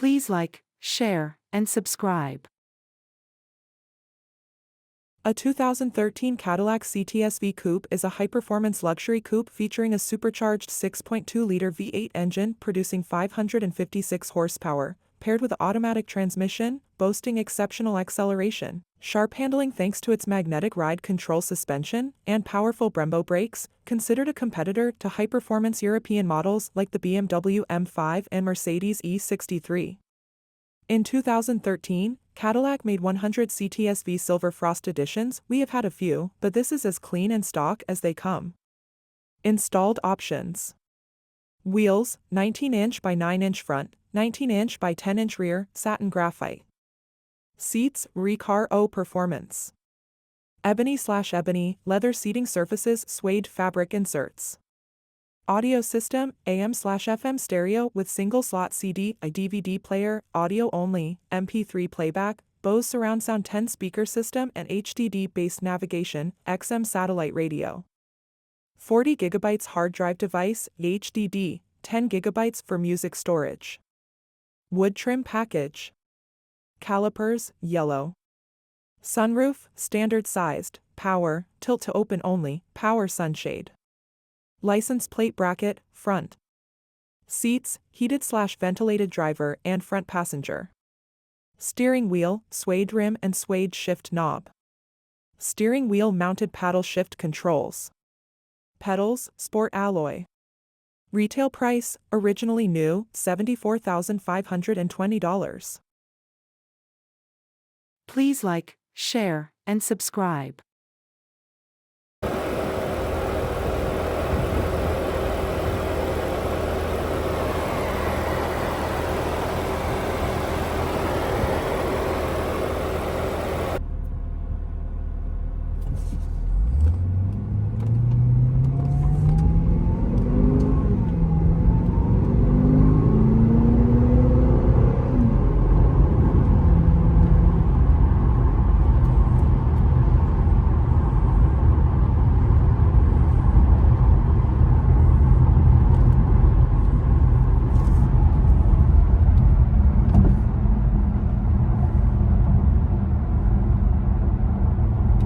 Please like, share, and subscribe. A 2013 Cadillac CTS-V coupe is a high-performance luxury coupe featuring a supercharged 6.2-liter V8 engine producing 556 horsepower, paired with automatic transmission, boasting exceptional acceleration, sharp handling thanks to its magnetic ride control suspension, and powerful Brembo brakes, considered a competitor to high-performance European models like the BMW M5 and Mercedes E63. In 2013, Cadillac made 100 CTS-V Silver Frost editions. We have had a few, but this is as clean and stock as they come. Installed options: wheels, 19-inch by 9-inch front, 19-inch by 10-inch rear, satin graphite. Seats, Recaro Performance. Ebony/ebony, leather seating surfaces, suede fabric inserts. Audio system, AM/FM stereo with single-slot CD, a DVD player, audio only, MP3 Playback, Bose Surround Sound 10 speaker system and HDD-based navigation, XM satellite radio. 40 GB hard drive device, HDD, 10 GB for music storage. Wood trim package. Calipers, yellow. Sunroof, standard sized, power, tilt to open only, power sunshade. License plate bracket, front. Seats, heated/ventilated driver and front passenger. Steering wheel, suede rim and suede shift knob. Steering wheel mounted paddle shift controls. Pedals, sport alloy. Retail price, originally new, $74,520. Please like, share, and subscribe.